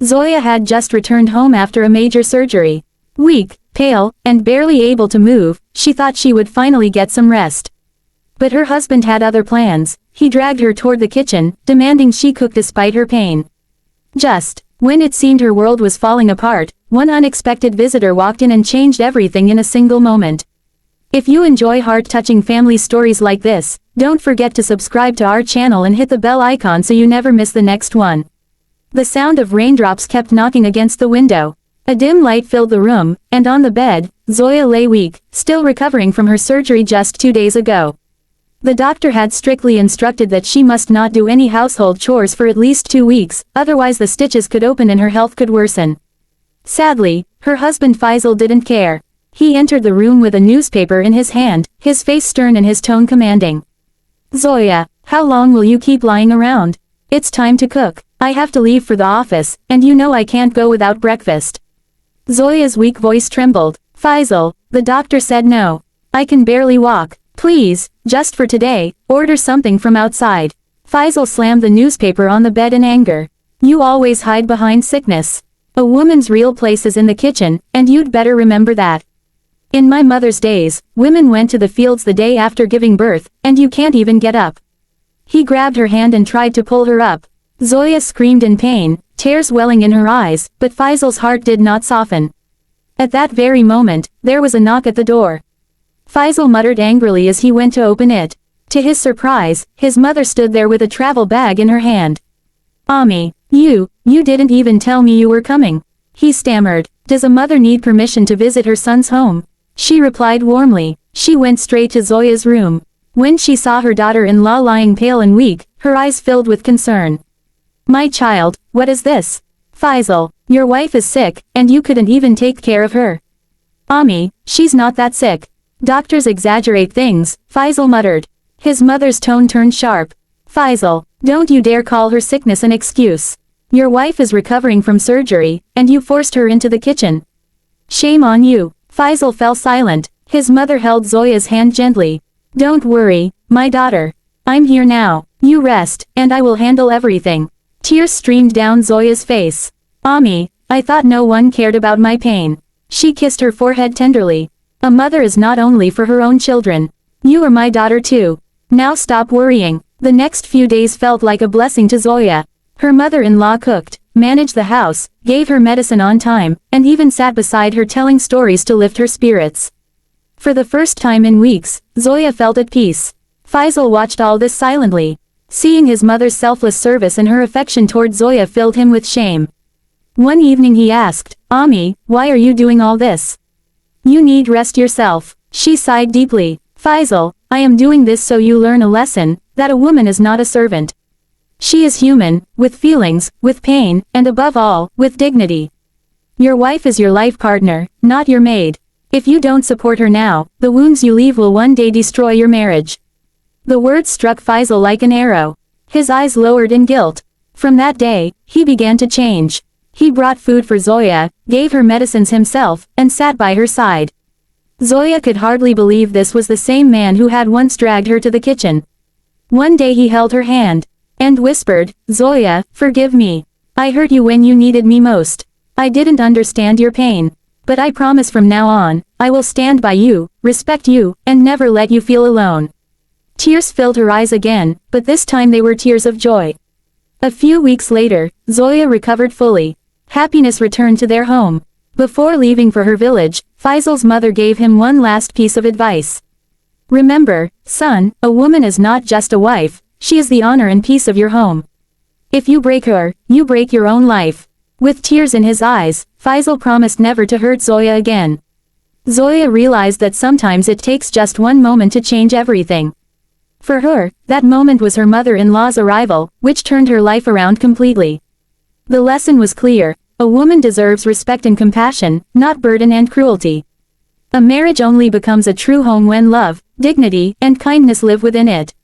Zoya had just returned home after a major surgery. Weak, pale, and barely able to move, she thought she would finally get some rest. But her husband had other plans. He dragged her toward the kitchen, demanding she cook despite her pain. Just when it seemed her world was falling apart, one unexpected visitor walked in and changed everything in a single moment. If you enjoy heart-touching family stories like this, don't forget to subscribe to our channel and hit the bell icon so you never miss the next one. The sound of raindrops kept knocking against the window. A dim light filled the room, and on the bed, Zoya lay weak, still recovering from her surgery just 2 days ago. The doctor had strictly instructed that she must not do any household chores for at least 2 weeks, otherwise the stitches could open and her health could worsen. Sadly, her husband Faisal didn't care. He entered the room with a newspaper in his hand, his face stern and his tone commanding. "Zoya, how long will you keep lying around? It's time to cook. I have to leave for the office, and you know I can't go without breakfast." Zoya's weak voice trembled. "Faisal, the doctor said no. I can barely walk. Please, just for today, order something from outside." Faisal slammed the newspaper on the bed in anger. "You always hide behind sickness. A woman's real place is in the kitchen, and you'd better remember that. In my mother's days, women went to the fields the day after giving birth, and you can't even get up." He grabbed her hand and tried to pull her up. Zoya screamed in pain, tears welling in her eyes, but Faisal's heart did not soften. At that very moment, there was a knock at the door. Faisal muttered angrily as he went to open it. To his surprise, his mother stood there with a travel bag in her hand. "Ami, you didn't even tell me you were coming," he stammered. "Does a mother need permission to visit her son's home?" She replied warmly. She went straight to Zoya's room. When she saw her daughter-in-law lying pale and weak, her eyes filled with concern. "My child, what is this?" "Faisal, your wife is sick, and you couldn't even take care of her." "Ami, she's not that sick. Doctors exaggerate things," Faisal muttered. His mother's tone turned sharp. "Faisal, don't you dare call her sickness an excuse. Your wife is recovering from surgery, and you forced her into the kitchen. Shame on you." Faisal fell silent. His mother held Zoya's hand gently. "Don't worry, my daughter. I'm here now. You rest, and I will handle everything." Tears streamed down Zoya's face. "Ami, I thought no one cared about my pain." She kissed her forehead tenderly. "A mother is not only for her own children. You are my daughter too. Now stop worrying." The next few days felt like a blessing to Zoya. Her mother-in-law cooked, managed the house, gave her medicine on time, and even sat beside her telling stories to lift her spirits. For the first time in weeks, Zoya felt at peace. Faisal watched all this silently. Seeing his mother's selfless service and her affection toward Zoya filled him with shame. One evening he asked, "Ami, why are you doing all this? You need rest yourself." She sighed deeply. "Faisal, I am doing this so you learn a lesson, that a woman is not a servant. She is human, with feelings, with pain, and above all, with dignity. Your wife is your life partner, not your maid. If you don't support her now, the wounds you leave will one day destroy your marriage." The words struck Faisal like an arrow. His eyes lowered in guilt. From that day, he began to change. He brought food for Zoya, gave her medicines himself, and sat by her side. Zoya could hardly believe this was the same man who had once dragged her to the kitchen. One day he held her hand and whispered, "Zoya, forgive me. I hurt you when you needed me most. I didn't understand your pain. But I promise from now on, I will stand by you, respect you, and never let you feel alone." Tears filled her eyes again, but this time they were tears of joy. A few weeks later, Zoya recovered fully. Happiness returned to their home. Before leaving for her village, Faisal's mother gave him one last piece of advice. "Remember, son, a woman is not just a wife, she is the honor and peace of your home. If you break her, you break your own life." With tears in his eyes, Faisal promised never to hurt Zoya again. Zoya realized that sometimes it takes just one moment to change everything. For her, that moment was her mother-in-law's arrival, which turned her life around completely. The lesson was clear: a woman deserves respect and compassion, not burden and cruelty. A marriage only becomes a true home when love, dignity, and kindness live within it.